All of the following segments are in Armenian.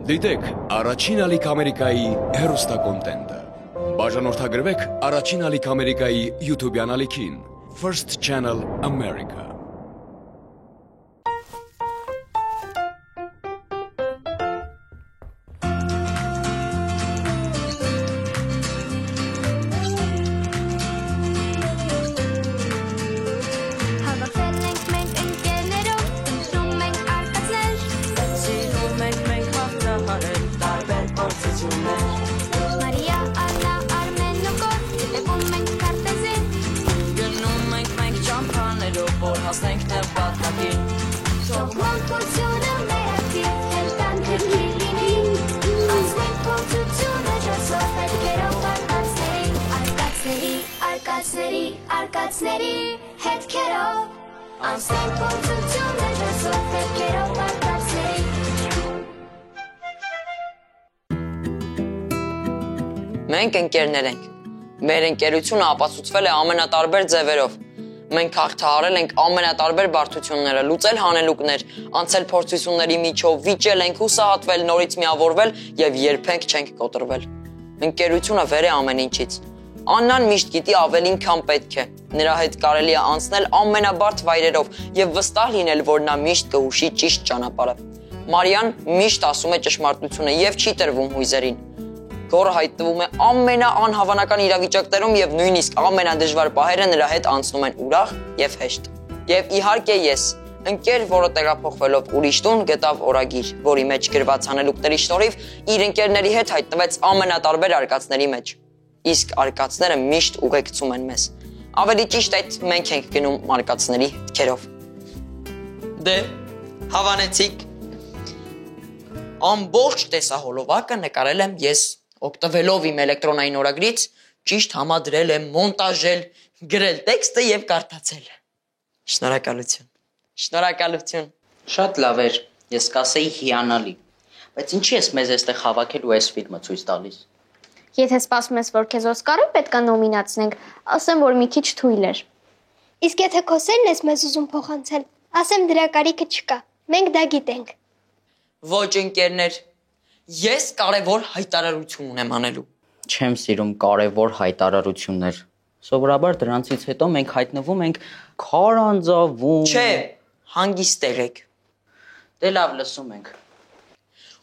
Դիտեք առաջին ալիք Ամերիկայի հեռուստակոնտենտը։ Բաժանորդագրվեք առաջին ալիք Ամերիկայի YouTube-յան ալիքին First Channel America։ Արկածների հետքերով անցնենք փորձությունը ջասով հետքերով արկածների Մենք ընկերներ ենք։ Մեր ընկերությունը ապացուցվել է ամենատարբեր ձևերով։ Մենք հաղթահարել ենք ամենատարբեր բարդությունները, լուծել հանելուկներ, անցել փորձությունների միջով, վիճել ենք, հուսահատվել, նորից միավորվել եւ երբեք չենք կոտրվել։ Ընկերությունը վեր է ամեն ինչից։ Աննան միշտ գիտի ավելին, քան պետք է։ Նրա հետ կարելի է անցնել ամենաբարդ վայրերով եւ վստահ լինել, որ նա միշտ կհուշի ճիշտ ճանապարհը։ Մարիան միշտ ասում է ճշմարտությունը եւ չի տրվում հույզերին։ Գորը հայտնվում է ամենաանհավանական իրավիճակներում եւ նույնիսկ ամենադժվար պահերը նրա հետ անցնում են ուրախ եւ հեշտ։ Եվ իհարկե ես, ընկեր, որը տեղափոխվելով ուրիշ տուն գտավ օրագիր, որի մեջ գրված հանելուկների շնորհիվ իր ընկերների հետ հայտնվեց ամենատարբեր արկածների մեջ։ Իսկ արկածները միշտ ուղեկցում են մեզ։ Ավելի ճիշտ այդ մենք ենք գնում արկածների հետքերով։ Դե, հավանեցիք։ Ամբողջ տեսահոլովակը նկարել եմ ես, օգտվելով իմ էլեկտրոնային օրագրից, ճիշտ համադրել եմ, մոնտաժել, գրել տեքստը եւ կարդացել։ Շնորհակալություն։ Շնորհակալություն։ Շատ լավ էր, ես կասեի հիանալի։ Բայց ինչի ես մեզ այստեղ հավաքելու այս ֆիլմը ցույց տալիս։ Եթե սպասում ես, որ քեզ Օսկարին պետք է նոմինացնենք, ասեմ, որ մի քիչ թույլ էր։ Իսկ եթե քո սերն ես մեզ ուզում փոխանցել, ասեմ դրա կարիքը չկա։ Մենք դա գիտենք։ Ոչ ընկերներ, ես կարևոր հայտարարություն ունեմ անելու։ Չեմ սիրում կարևոր հայտարարություններ։ Սովորաբար դրանցից հետո մենք հայտնվում ենք քարանձավում։ Չէ, հանգիստ եղեք։ Դե լավ, լսում ենք։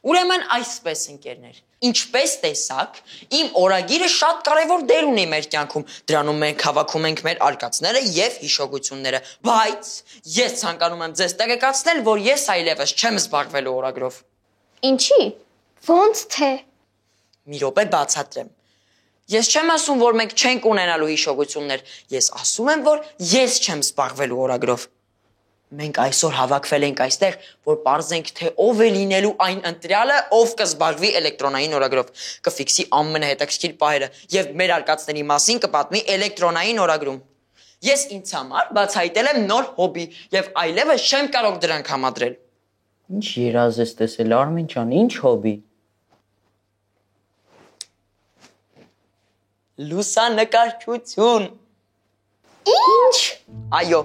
Ուրեմն այսպես ընկերներ, ինչպես տեսաք, իմ օրագիրը շատ կարևոր դեր ունի մեր կյանքում, դրանում մենք հավաքում ենք մեր արկածները եւ հիշողությունները, բայց ես ցանկանում եմ ձեզ տեղեկացնել, որ ես այլևս չեմ զբաղվելու օրագրով։ Ինչի։ Ոնց թե։ Մի րոպե բացատրեմ։ Ես չեմ ասում, որ մենք չենք ունենալու հիշողություններ, ես ասում եմ, որ ես չեմ զբաղվելու օրագրով։ Մենք այսօր հավաքվել ենք այստեղ, որ պարզենք, թե ով է լինելու այն ընտրյալը, ով կզբաղվի էլեկտրոնային օրագրով, կֆիքսի ամենահետաքրքիր պահերը եւ մեր արկածների մասին կպատմի էլեկտրոնային օրագրում։ Ես ինձ համար բացահայտել եմ նոր հոբի եւ այլևս չեմ կարող դրանք համադրել։ Ինչ երազ ես տեսել, Արմեն ջան, ինչ հոբի։ Լուսանկարչություն։ Ինչ։ Այո,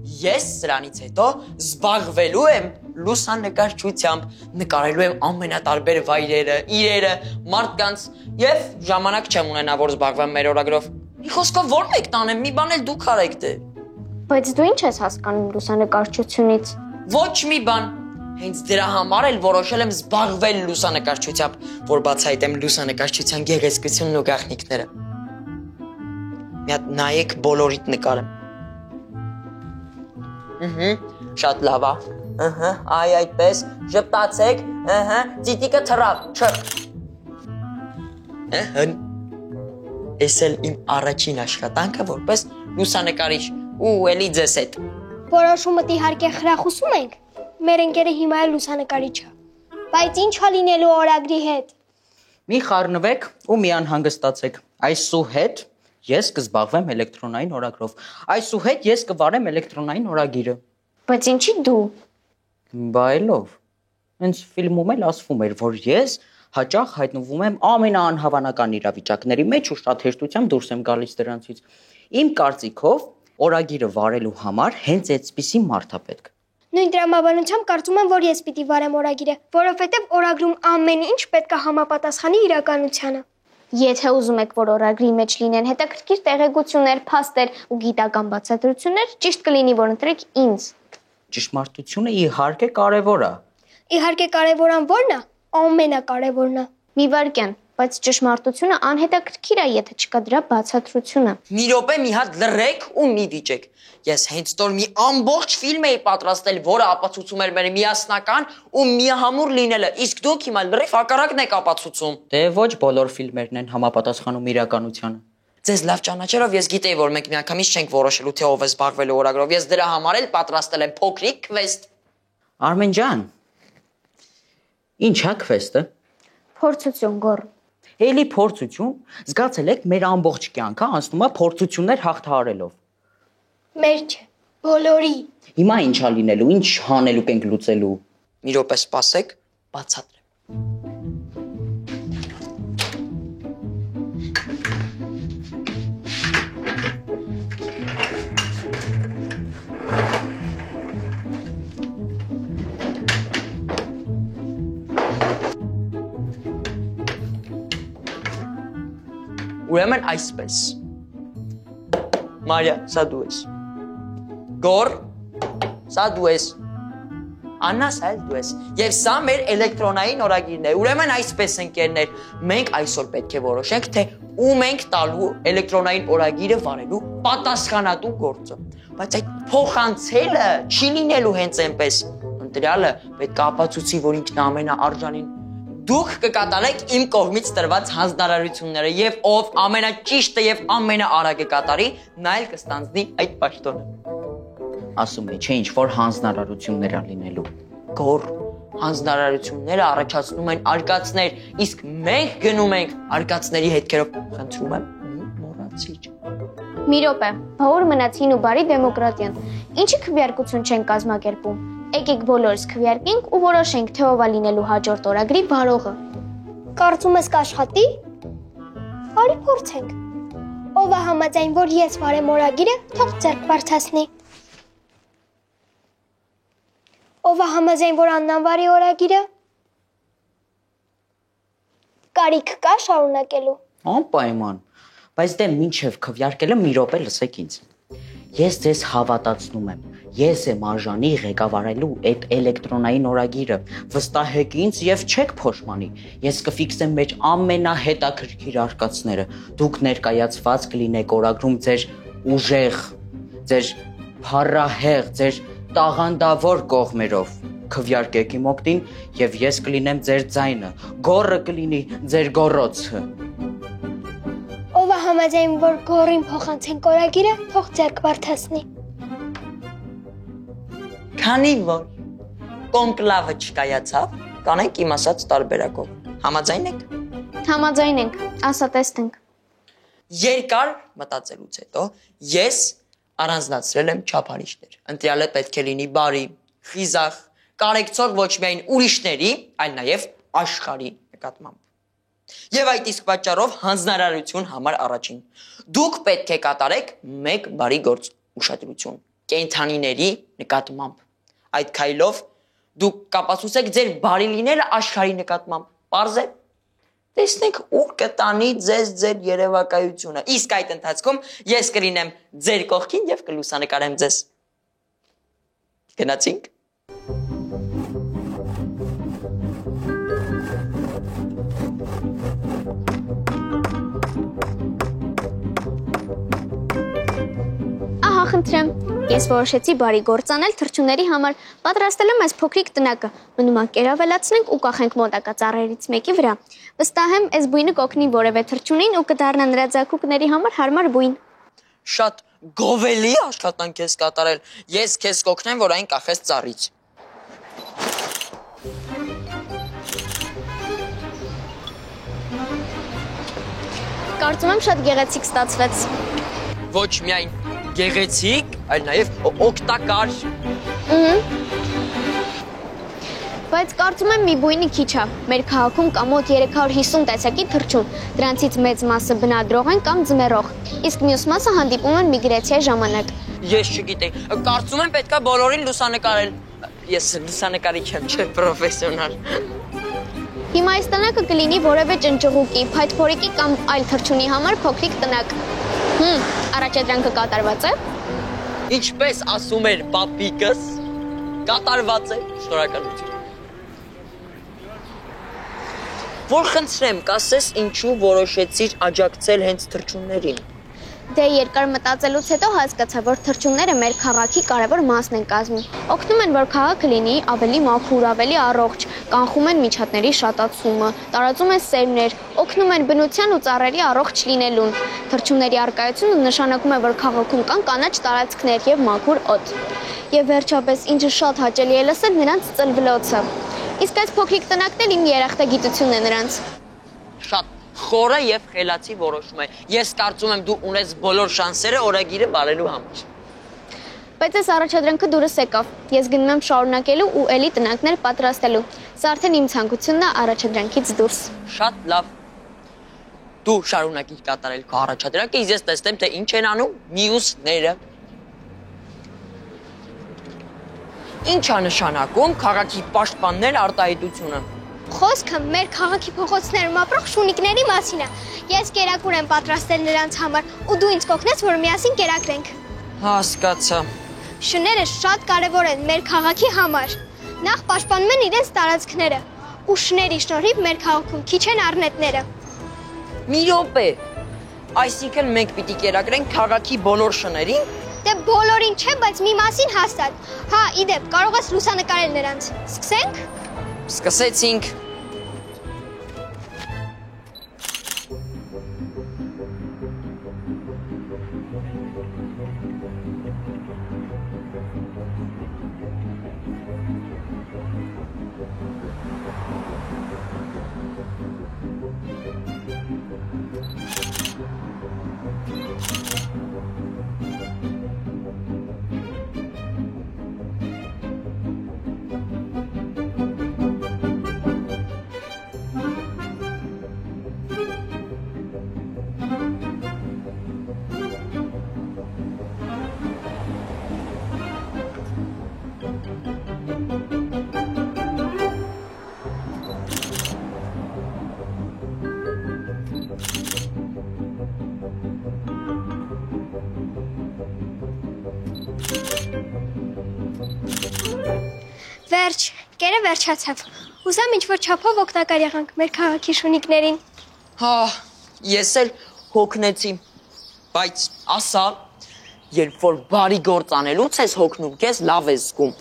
ես սրանից հետո զբաղվելու եմ լուսանկարչությամբ, նկարելու եմ ամենատարբեր վայրերը, իրերը, մարդկանց եւ ժամանակ չեմ ունենա, որ զբաղվեմ մեր օրագրով։ Մի խոսքով ո՞ր մեկն անեմ, մի բան էլ դուք արեք դե։ Բայց դու ինչ ես հասկանում լուսանկարչությունից։ Ոչ մի բան։ Հենց դրա համար էլ որոշել եմ զբաղվել լուսանկարչությամբ, որ բացահայտեմ լուսանկարչության գեղեցկությունն ու գաղտնիքները։ Մի հատ նայեք բոլորիդ նկարեմ։ Շատ լավ է։ Այ այդպես, ժպտացեք, ծիտիկը թռավ, չր։ Էս էլ իմ առաջին աշխատանքը որպես լուսանկարիչ ու էլի ձեզ հետ։ Որոշումդ իհարկե խրախուսում ենք։ Մեր ընկերը հիմա է լուսանկարիչ է։ Բայց ինչա լինելու օրագրի հետ։ Մի խառնվեք ու մի անհանգստացեք։ Այսուհետ ես կզբաղվեմ էլեկտրոնային օրագրով։ Այսուհետ ես կվարեմ էլեկտրոնային օրագիրը։ Բայց ինչի դու։ Բայլով։ Հենց ֆիլմում էլ ասվում էր, որ ես հաճախ հայտնվում եմ ամենաանհավանական իրավիճակների մեջ ու շատ հեշտությամբ դուրս եմ գալիս դրանցից։ Իմ կարծիքով օրագիրը վարելու համար հենց այդպիսի մարդ է պետք։ Նույն դրամաբանությամբ կարծում եմ, որ ես պիտի վարեմ օրագիրը, որովհետև օրագրում ամեն ինչ պետք է համապատասխանի իրականությանը։ Եթե ուզում եք, որ օրագրի մեջ լինեն հետաքրքիր տեղեկություններ, փաստեր ու գիտական բացատրություններ, ճիշտ կլինի, որ ընտրեք ինձ։ Ճշմարտությունը իհարկե կարևոր է։ Իհարկե կարևորան ո՞րն է։ Ամենակարևորն է։ Մի վարքյան, բայց ճշմարտությունը անհետաքրքիր է, եթե չկա դրա բացատրությունը։ Մի րոպե մի հատ լռեք ու մի վիճեք։ Ես հենց տոր մի ամբողջ ֆիլմ էի պատրաստել, որը ապացուցում էր մեր միասնական ու միահամուռ լինելը, իսկ դուք հիմա լրիվ հակառակն եք ապացուցում։ Դե ոչ բոլոր ֆիլմերն են համապատասխանում իրականությանը։ Ձեզ լավ ճանաչելով ես գիտեի, որ մենք միանգամից չենք որոշելու, թե ով է զբաղվելու օրագրով։ Ես դրա համար էլ պատրաստել եմ փոքրիկ քվեստ։ Արմեն ջան, ի՞նչ է քվեստը։ Փորձություն գոր։ Էլի փորձություն, զգացել եք մեր ամբողջ կյանքը անցնում է փորձություններ հաղթահարելով։ Մեր չէ, բոլորի։ Հիմա ինչ է լինելու, ինչ հանելուկ ենք լուծելու։ Մի րոպե սպասեք, բացատրեմ։ Ուրեմն այսպես։ Մարիա, սա դու ես։ Գոր, սա դու ես։ Աննա, սա դու ես։ Եվ սա մեր էլեկտրոնային օրագիրն է։ Ուրեմն այսպես ընկերներ, մենք այսօր պետք է որոշենք, թե ում ենք տալու էլեկտրոնային օրագիրը վարելու պատասխանատու գործը։ Բայց այդ փոխանցելը չի լինելու հենց այնպես։ Ընտրյալը պետք է ապացուցի, որ ինքն ամենաարժանին Դուք կկատարեք իմ կողմից տրված հանձնարարությունները եւ ով ամենաճիշտը եւ ամենաարագը կատարի, նա էլ կստանձնի այդ պաշտոնը։ Ասում է, չէ ինչ որ հանձնարարություններ ա լինելու։ Գոր հանձնարարությունները առաջացնում են արկածներ, իսկ մենք գնում ենք արկածների հետքերով։ Խնդրում եմ, մի մոռացիր։ Մի րոպե, բաղուր մնաց հին ու բարի դեմոկրատիան։ Ինչի քվեարկություն չեն կազմակերպում։ Եկեք բոլորս քվեարկենք ու որոշենք, թե ով է լինելու հաջորդ օրագրի վարողը։ Կարծում ես կաշխատի։ Արի փորձենք։ Ով է համաձայն, որ ես վարեմ օրագիրը, թող ձեռք բարձրացնի։ Ով է համաձայն, որ Աննան վարի օրագիրը։ Կարիք կա շարունակելու։ Անպայման։ Բայց դե մինչև քվեարկելը մի րոպե լսեք ինձ։ Ես ձեզ հավատացնում եմ։ Ես եմ արժանի ղեկավարելու այդ էլեկտրոնային օրագիրը։ Վստահեք ինձ եւ չեք փոշմանի։ Ես կֆիքսեմ մեջ ամենահետաքրքիր արկածները։ Դուք ներկայացված կլինեք օրագրում ձեր ուժեղ, ձեր փառահեղ, ձեր տաղանդավոր կողմերով։ Քվեարկեք իմ օգտին եւ ես կլինեմ ձեր ձայնը։ Գոռը կլինի ձեր գոռոցը։ Ով է համաձայն, որ գորին փոխանցենք օրագիրը, թող ձեռք բարձրացնի։ Քանի որ կոնկլավը չկայացավ, կանենք իմ ասած տարբերակով։ Համաձայն եք։ Համաձայն ենք, ասա տեսնենք։ Երկար մտածելուց հետո ես առանձնացրել եմ չափանիշներ։ Ընտրյալը պետք է լինի բարի, խիզախ, կարեկցող ոչ միայն ուրիշների, այլ նաև աշխարհի նկատմամբ։ Եվ այդ իսկ պատճառով հանձնարարություն համար առաջին։ Դուք պետք է կատարեք մեկ բարի գործ, ուշադրություն, կենդանիների նկատմամբ։ Այդ քայլով դուք կապացուցեք ձեր բարի լինելը աշխարհի նկատմամբ։ Պարզ է։ Տեսնենք ուր կտանի ձեզ ձեր երևակայությունը։ Իսկ այդ ընթացքում ես կլինեմ ձեր կողքին եւ կլուսանկարեմ ձեզ։ Գնացինք։ Ահա խնդրեմ, ես որոշեցի բարի գործ անել թռչունների համար, պատրաստել եմ այս փոքրիկ տնակը, մնում է կերավելացնենք ու կախենք մոտակա ծառերից մեկի վրա։ Վստահ եմ, այս բույնը կօգնի որևէ թռչունին ու կդառնա նրա ձագուկների համար հարմար բույն։ Շատ գովելի աշխատանք ես կատարել։ Ես քեզ կօգնեմ, որ այն կախես ծառից։ Կարծում եմ շատ գեղեցիկ ստացվեց։ Ոչ միայն գեղեցիկ, այլ նաև օգտակար։ Բայց կարծում եմ մի բույնը քիչ է։ Մեր քաղաքում կա մոտ 350 տեսակի թռչուն։ Դրանցից մեծ մասը բնադրող են կամ ձմեռող, իսկ մյուս մասը հանդիպում են միգրացիայի ժամանակ։ Ես չգիտեի։ Կարծում եմ պետքա բոլորին լուսանկարել։ Ես լուսանկարիչ եմ, չէ, պրոֆեսիոնալ։ Հիմա այս տնակը կլինի որևէ ճնճղուկի, փայտփորիկի կամ այլ թռչունի համար փոքրիկ տնակ։ Առաջադրանքը կատարված է։ Ինչպես ասում էր պապիկս, կատարված է, շնորհակալություն։ Որ խնդրեմ, կասես ինչու որոշեցիր աջակցել հենց թռչուններին։ Դե երկար մտածելուց հետո հասկացա, որ թռչունները մեր քաղաքի կարևոր մասն են կազմում։ Օգնում են, որ քաղաքը լինի ավելի մաքուր, ավելի առողջ, կանխում են միջատների շատացումը, տարածում են սերմեր, օգնում են բնության ու ծառերի առողջ լինելուն։ Թռչունների առկայությունը նշանակում է, որ քաղաքում կան կանաչ տարածքներ եւ մաքուր օդ։ Եվ վերջապես, ինչը շատ հաճելի է լսել, նրանց ծլվլոցը։ Իսկ այս փոքրիկ տնակն էլ իմ երախտագիտությունն է նրանց։ Շատ խորը եւ խելացի որոշում է։ Ես կարծում եմ դու ունես բոլոր շանսերը օրագիրը բարելու համար։ Բայց այս առաջադրանքը դուրս եկավ։ Ես գնում եմ շարունակելու ու էլի տնակներ պատրաստելու։ Սա արդեն իմ ցանկությունն է առաջադրանքից դուրս։ Շատ լավ։ Դու շարունակիր կատարել քո առաջադրանքը, իսկ ես տեսնեմ թե ինչ են անում մյուսները։ Ինչ է նշանակում քաղաքի պաշտպաններ արտահայտությունը։ Խոսքը մեր քաղաքի փողոցներում ապրող շունիկների մասին է։ Ես կերակուր եմ պատրաստել նրանց համար ու դու ինձ կօգնես, որ միասին կերակրենք։ Հասկացա։ Շները շատ կարևոր են մեր քաղաքի համար։ Նախ պաշտպանում են իրենց տարածքները, ու շների շնորհիվ մեր քաղաքում քիչ են առնետները։ Մի րոպե։ Այսինքն մենք պիտի կերակրենք քաղաքի բոլոր շներին։ Դե բոլորին չէ, բայց մի մասին հաստատ։ Հա, իդեպ, կարող ես լուսանկարել նրանց։ Սկսենք։ Սկսեցինք։ Վերջ, կերը վերջացավ։ Ուզեմ ինչ-որ չափով օգտակար եղանք մեր քաղաքի շունիկներին։ Հա, ես էլ հոգնեցի, բայց ասա, երբ որ բարի գործ անելուց ես հոգնում, քեզ լավ ես զգում։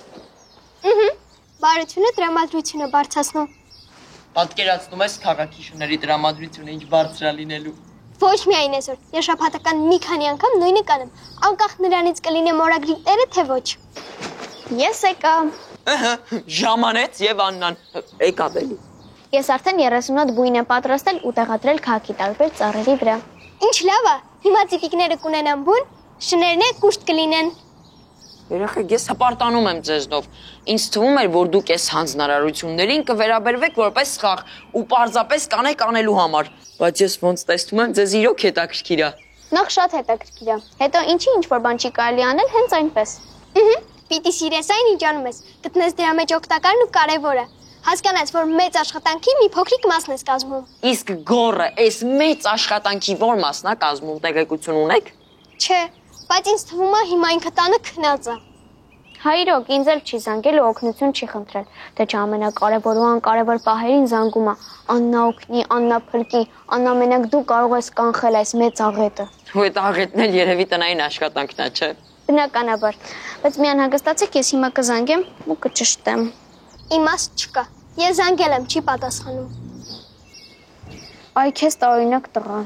Բարությունը տրամադրությունը բարձրացնում։ Պատկերացնում ես քաղաքի շների տրամադրությունը ինչ բարձր է լինելու։ Ոչ միայն այսօր, ես շաբաթական մի քանի անգամ նույնը կանեմ, անկախ նրանից կլինեմ օրագրի տերը, թե ոչ։ Ես եկա։ Ժամանեց եւ Աննան եկավ էլի։ Ես արդեն 30 հատ գույն եմ պատրաստել ու տեղադրել քաղաքի տարբեր ծառերի վրա։ Ինչ լավ է, հիմա ծիկիկները կունենան բուն, շներն էլ կուշտ կլինեն։ Երեխեք, ես հպարտանում եմ ձեզնով։ Ինձ թվում էր, որ դուք այս հանձնարարություններին կվերաբերվեք որպես խաղ ու պարզապես կանեք անելու համար, բայց ես ոնց տեսնում եմ, ձեզ իրոք հետաքրքիր է։ Նախ շատ հետաքրքիր է։ Հետո ինչի ինչ-որ բան չի կարելի անել հենց այնպես։ Պիտի սիրես այն, ինչ անում ես, գտնես դրա մեջ օգտակարն ու կարևորը։ Հասկանաս, որ մեծ աշխատանքի մի փոքրիկ մասն ես կազմում։ Իսկ գոռը, այս մեծ աշխատանքի ո՞ր մասն է կազմում, տեղեկություն ունեք։ Չէ, բայց ինձ թվում է հիմա ինքը տանը քնած է։ Հայրոք, ինձ էլ չի զանգել ու օգնություն չի խնդրել։ Դե չամենակարևոր ու անկարևոր պահերին զանգում է։ Աննա օգնի, Աննա փրկի, Աննա մենակ դու կարող ես կանխել այս մեծ աղետը։ Ու այդ աղետն էլ երևի տնային աշխատանքն է, չէ։ Բնականաբար, բայց մի անհանգստացեք, ես հիմա կզանգեմ ու կճշտեմ։ Իմաստ չկա։ Ես զանգել եմ, չի պատասխանում։ Այ քեզ տարօրինակ տղա։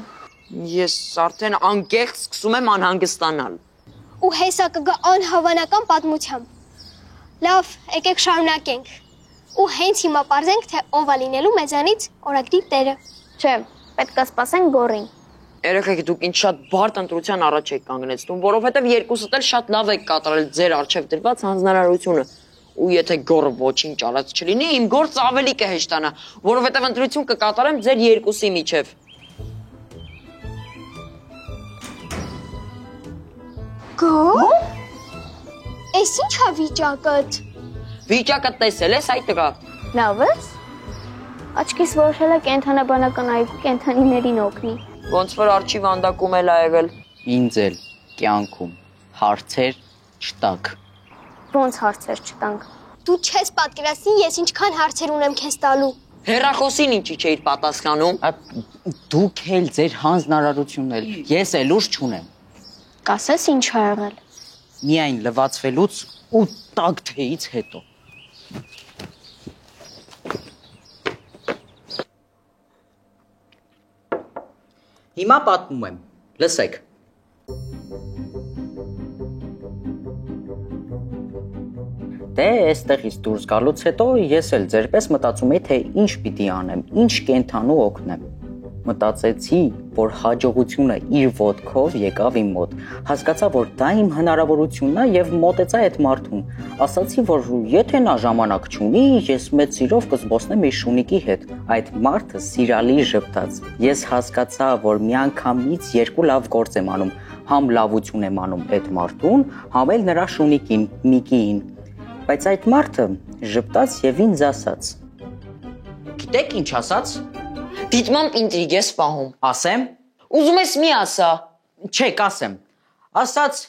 Ես արդեն անկեղծ սկսում եմ անհանգստանալ։ Ու հեսա կգա անհավանական պատմությամբ։ Լավ, եկեք շարունակենք։ Ու հենց հիմա պարզենք, թե ով է լինելու մեզանից օրագրի տերը։ Չէ, պետք է սպասենք գոռին։ Երեխեք, դուք ինչ շատ բարդ ընտրության առաջ եք կանգնեցնում, որովհետև երկուսդ էլ շատ լավ եք կատարել ձեր առջև դրված հանձնարարությունը։ Ու եթե գոռը ոչինչ արած չլինի, իմ գործը ավելի կհեշտանա, որովհետև ընտրություն կկատարեմ ձեր երկուսի միջև։ Գո՞։ Էս ի՞նչ է վիճակդ։ Վիճակը տեսել ես այդ տղա։ Լավ ես։ Աչքիս որոշել է կենթանաբանական այգու կենթանիներին օգնի։ Ոնց որ արջի վանդակում էլ ա եղել։ Ինձ էլ կյանքում հարցեր չտակ։ Ոնց հարցեր չտանք։ Դու չես պատկերացնի ես ինչքան հարցեր ունեմ քեզ տալու։ Հերախոսին ինչի չէիր պատասխանում։ Դուք էլ ձեր հանձնարարությունն էլ, ես էլ ուժ չունեմ։ Կասես ինչ ա եղել։ Միայն լվացվելուց ու տակ թեից հետո։ Հիմա պատմում եմ, լսեք։ Դե այստեղից դուրս գալուց հետո ես էլ ձերպես մտածում եի, թե ինչ պիտի անեմ, ինչ կենթանու օգնեմ։ Մտածեցի, որ հաջողությունը իր ոտքով եկավ իմ մոտ։ Հասկացա, որ դա իմ հնարավորությունն է եւ մոտեցա այդ մարդուն։ Ասացի, որ եթե նա ժամանակ չունի, ես մեծ սիրով կզբոսնեմ իր շունիկի հետ։ Այդ մարդը սիրալի ժպտաց։ Ես հասկացա, որ միանգամից երկու լավ գործ եմ անում։ Համ լավություն եմ անում այդ մարդուն, համ էլ նրա շունիկին, Միկիին։ Բայց այդ մարդը ժպտաց եւ ինձ ասաց. Գիտեք ինչ ասաց։ Դիտմամբ ինտրիգ ես պահում։ Ասեմ։ Ուզում ես մի ասա։ Չէ, կասեմ։ Ասաց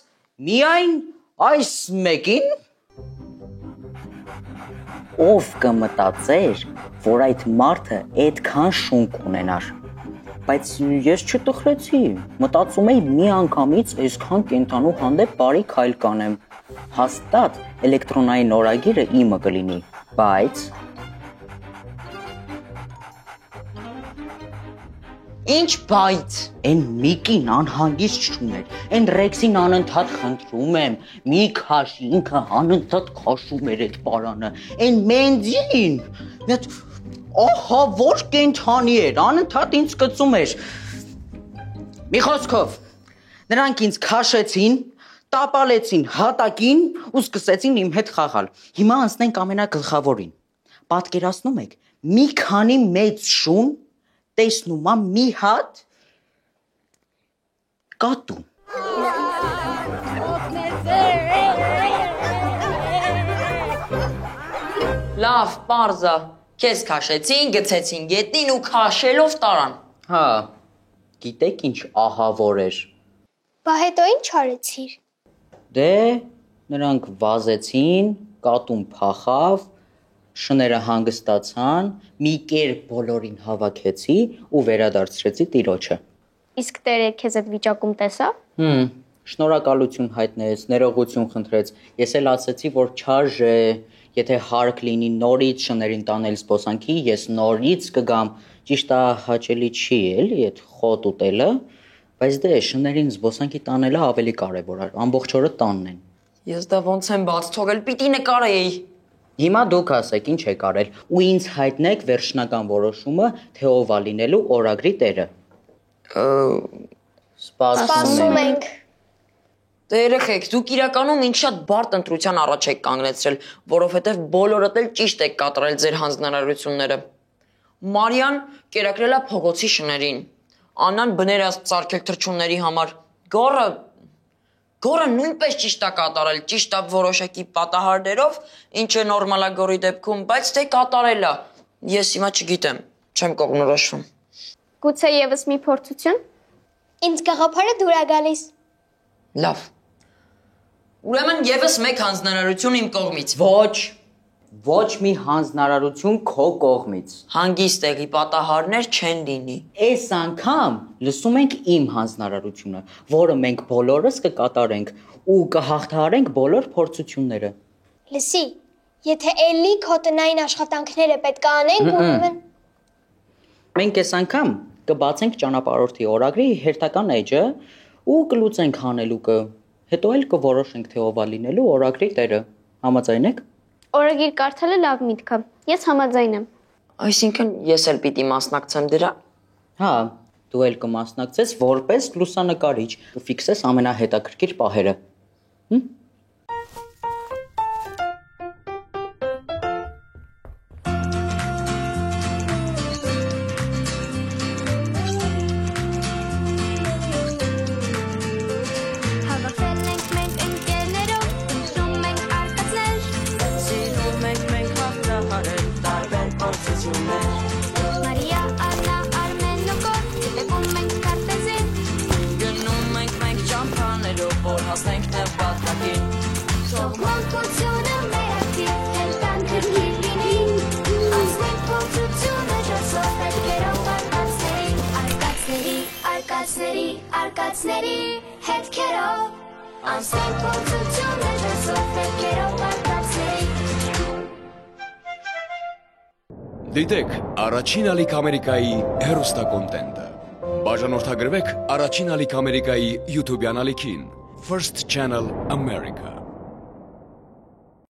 միայն այս մեկին ով կմտածեր, որ այդ մարդը այդքան շունկ ունենար։ Բայց ես չտխրեցի։ Մտածում էի մի անգամից այսքան կենթանու հանդեպ բարի քայլ կանեմ։ Հաստատ էլեկտրոնային օրագիրը իմը կլինի, բայց Ինչ բայց։ Այն Միկին անհանգիստ չուներ, այն Ռեքսին անընդհատ խնդրում եմ, մի քաշ, ինքը անընդհատ քաշում էր այդ պարանը, այն Մենդին, ահա որ կենթանի էր, անընդհատ ինձ կծում էր։ Մի խոսքով, նրանք ինձ քաշեցին, տապալեցին հատակին ու սկսեցին իմ հետ խաղալ։ Հիմա անցնենք ամենագլխավորին։ Պատկերացնում եք, մի քանի մեծ շուն տեսնում ա մի հատ կատու։ Լավ, պարզա։ Քեզ քաշեցին, գցեցին գետնին ու քաշելով տարան։ Հա, գիտեք ինչ ահավոր էր։ Բա հետո ինչ արեցիր։ Դե նրանք վազեցին, կատուն փախավ, շները հանգստացան, մի կերպ բոլորին հավաքեցի ու վերադարձրեցի տիրոջը։ Իսկ տերը քեզ այդ վիճակում տեսա։ Շնորհակալություն հայտնեց, ներողություն խնդրեց։ Ես էլ ասացի, որ չարժե, եթե հարկ լինի նորից շներին տանել զբոսանքի, ես նորից կգամ։ Ճիշտ է, հաճելի չի էլի այդ խոտ ուտելը, բայց դե շներին զբոսանքի տանելը ավելի կարևոր է, ամբողջ օրը տանն են։ Ես դա ոնց եմ բաց թողել, պիտի նկարեի։ Հիմա դուք ասեք ինչ եք արել ու ինձ հայտնեք վերջնական որոշումը, թե ով է լինելու օրագրի տերը։ Սպասում ենք։ Դե երեխեք, դուք իրականում ինչ շատ բարդ ընտրության առաջ եք կանգնեցրել, որովհետև բոլորդ էլ ճիշտ եք կատարել ձեր հանձնարարությունները։ Մարիան կերակրել է փողոցի շներին, Աննան բներ է ծարքել թռչունների համար, Գորը նույնպես ճիշտ է կատարել, ճիշտ է որոշակի պատահարներով, ինչը նորմալ է Գորի դեպքում, բայց թե կատարել է, ես հիմա չգիտեմ, չեմ կողմնորոշվում։ Գուցե եւս մի փորձություն։ Ինձ գաղափարը դուր է գալիս։ Լավ։ Ուրեմն եւս մեկ հանձնարարություն իմ կողմից։ Ոչ մի հանձնարարություն քո կողմից։ Հանգիստ տեղի պատահարներ չեն լինի։ Այս անգամ լսում ենք իմ հանձնարարությունը, որը մենք բոլորս կկատարենք ու կհաղթահարենք բոլոր փորձությունները։ Լսի, եթե էլի քո տնային աշխատանքները պետք է անենք, ուրեմն Մենք այս անգամ կբացենք ճանապարհորդի օրագրի հերթական էջը ու կլուծենք հանելուկը։ Հետո էլ կորոշենք, թե ով է լինելու օրագրի տերը։ Համաձայն եք։ Օրագիր կարդալը լավ միտք է։ Ես համաձայն եմ։ Այսինքն ես էլ պիտի մասնակցեմ դրա։ Հա, դու էլ կմասնակցես որպես լուսանկարիչ, կֆիքսես ամենահետաքրքիր պահերը։ Հավաքվել ենք մենք ընկերներով, ընտրում ենք արկածներ, սիրում ենք հասնենք նպատակին։ Թող մանկությունը մեր ակտիվ հերթան քրքիր լինի, անցնենք փորձությունը ճասով հետքերով արկածների հետքերով, անցնենք փորձությունը ճասով հետքերով արկածների։ Դիտեք Առաջին ալիք Ամերիկայի հեռուստակոնտենտը։ Բաժանորդագրվեք Առաջին ալիք Ամերիկայի YouTube-յան ալիքին First Channel America։